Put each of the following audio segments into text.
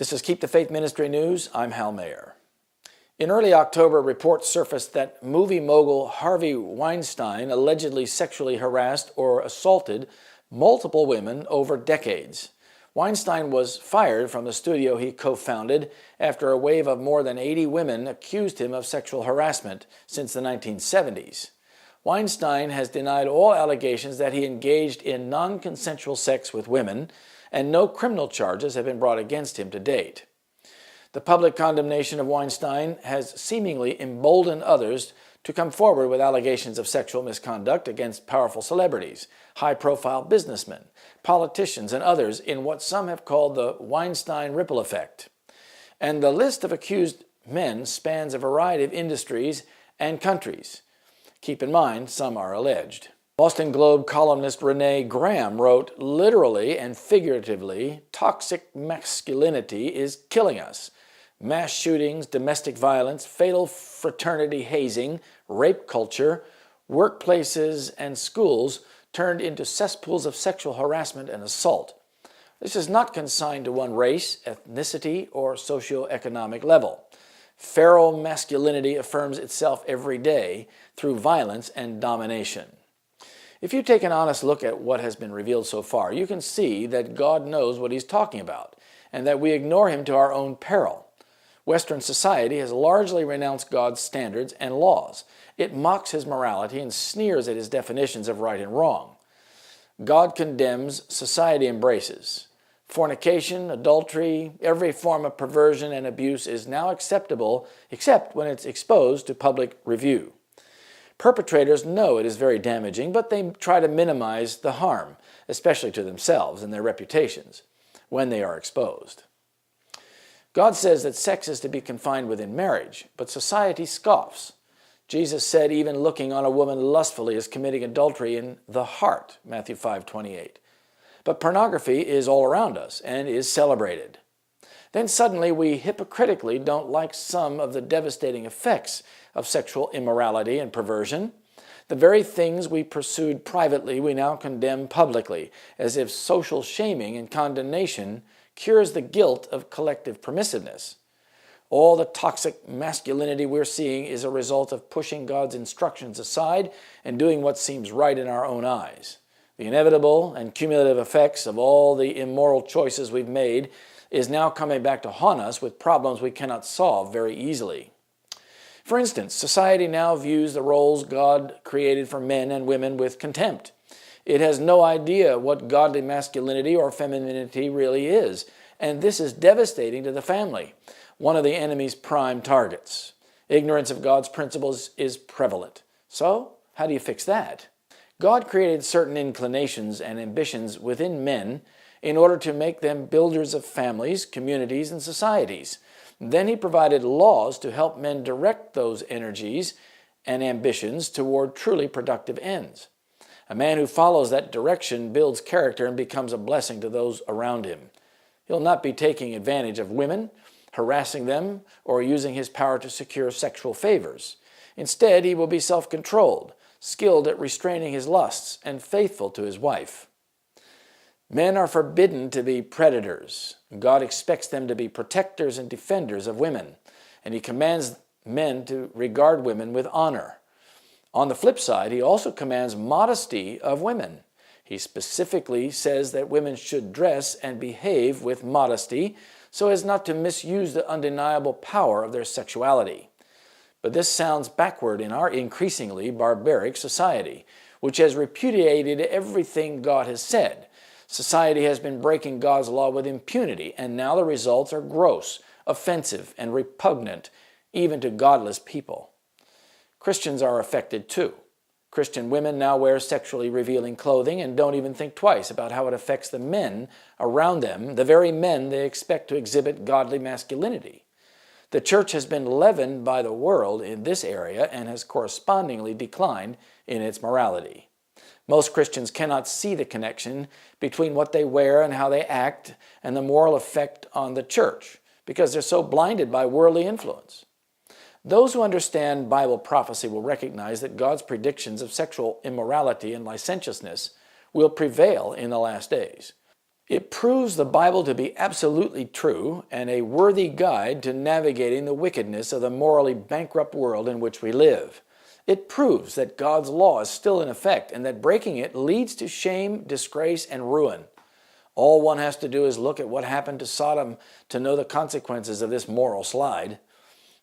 This is Keep the Faith Ministry News. I'm Hal Mayer. In early October, reports surfaced that movie mogul Harvey Weinstein allegedly sexually harassed or assaulted multiple women over decades. Weinstein was fired from the studio he co-founded after a wave of more than 80 women accused him of sexual harassment since the 1970s. Weinstein has denied all allegations that he engaged in non-consensual sex with women, and no criminal charges have been brought against him to date. The public condemnation of Weinstein has seemingly emboldened others to come forward with allegations of sexual misconduct against powerful celebrities, high-profile businessmen, politicians, and others in what some have called the Weinstein ripple effect. And the list of accused men spans a variety of industries and countries. Keep in mind, some are alleged. Boston Globe columnist Renee Graham wrote, "Literally and figuratively, toxic masculinity is killing us. Mass shootings, domestic violence, fatal fraternity hazing, rape culture, workplaces and schools turned into cesspools of sexual harassment and assault. This is not consigned to one race, ethnicity, or socioeconomic level. Feral masculinity affirms itself every day through violence and domination." If you take an honest look at what has been revealed so far, you can see that God knows what he's talking about, and that we ignore him to our own peril. Western society has largely renounced God's standards and laws. It mocks his morality and sneers at his definitions of right and wrong. God condemns, society embraces. Fornication, adultery, every form of perversion and abuse is now acceptable except when it's exposed to public review. Perpetrators know it is very damaging, but they try to minimize the harm, especially to themselves and their reputations, when they are exposed. God says that sex is to be confined within marriage, but society scoffs. Jesus said even looking on a woman lustfully is committing adultery in the heart, Matthew 5:28. But pornography is all around us and is celebrated. Then suddenly we hypocritically don't like some of the devastating effects of sexual immorality and perversion. The very things we pursued privately we now condemn publicly, as if social shaming and condemnation cures the guilt of collective permissiveness. All the toxic masculinity we're seeing is a result of pushing God's instructions aside and doing what seems right in our own eyes. The inevitable and cumulative effects of all the immoral choices we've made is now coming back to haunt us with problems we cannot solve very easily. For instance, society now views the roles God created for men and women with contempt. It has no idea what godly masculinity or femininity really is, and this is devastating to the family, one of the enemy's prime targets. Ignorance of God's principles is prevalent. So, how do you fix that? God created certain inclinations and ambitions within men in order to make them builders of families, communities, and societies. Then he provided laws to help men direct those energies and ambitions toward truly productive ends. A man who follows that direction builds character and becomes a blessing to those around him. He'll not be taking advantage of women, harassing them, or using his power to secure sexual favors. Instead, he will be self-controlled, skilled at restraining his lusts, and faithful to his wife. Men are forbidden to be predators. God expects them to be protectors and defenders of women, and he commands men to regard women with honor. On the flip side, he also commands modesty of women. He specifically says that women should dress and behave with modesty so as not to misuse the undeniable power of their sexuality. But this sounds backward in our increasingly barbaric society, which has repudiated everything God has said. Society has been breaking God's law with impunity, and now the results are gross, offensive, and repugnant, even to godless people. Christians are affected too. Christian women now wear sexually revealing clothing and don't even think twice about how it affects the men around them, the very men they expect to exhibit godly masculinity. The church has been leavened by the world in this area and has correspondingly declined in its morality. Most Christians cannot see the connection between what they wear and how they act and the moral effect on the church because they're so blinded by worldly influence. Those who understand Bible prophecy will recognize that God's predictions of sexual immorality and licentiousness will prevail in the last days. It proves the Bible to be absolutely true and a worthy guide to navigating the wickedness of the morally bankrupt world in which we live. It proves that God's law is still in effect and that breaking it leads to shame, disgrace, and ruin. All one has to do is look at what happened to Sodom to know the consequences of this moral slide.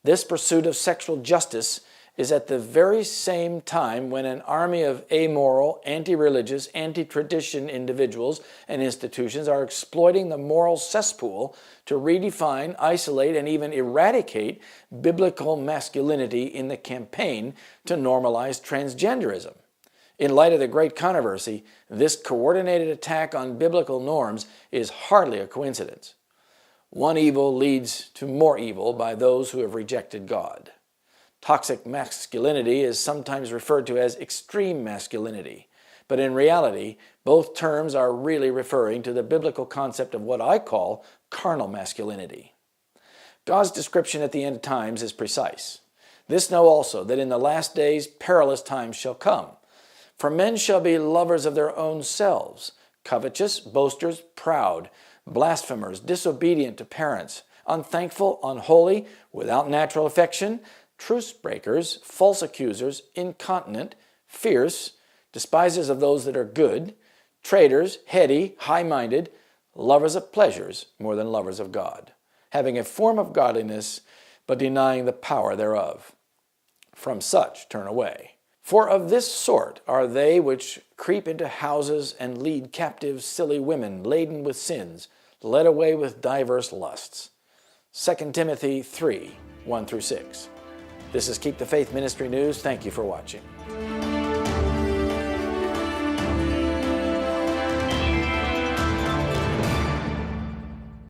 This pursuit of sexual justice is at the very same time when an army of amoral, anti-religious, anti-tradition individuals and institutions are exploiting the moral cesspool to redefine, isolate, and even eradicate biblical masculinity in the campaign to normalize transgenderism. In light of the great controversy, this coordinated attack on biblical norms is hardly a coincidence. One evil leads to more evil by those who have rejected God. Toxic masculinity is sometimes referred to as extreme masculinity, but in reality, both terms are really referring to the biblical concept of what I call carnal masculinity. God's description at the end of times is precise. This know also, that in the last days perilous times shall come. For men shall be lovers of their own selves, covetous, boasters, proud, blasphemers, disobedient to parents, unthankful, unholy, without natural affection, truce breakers, false accusers, incontinent, fierce, despisers of those that are good, traitors, heady, high-minded, lovers of pleasures more than lovers of God, having a form of godliness, but denying the power thereof. From such turn away. For of this sort are they which creep into houses and lead captive silly women laden with sins, led away with diverse lusts. 2 Timothy 3, 1-6. This is Keep the Faith Ministry News. Thank you for watching.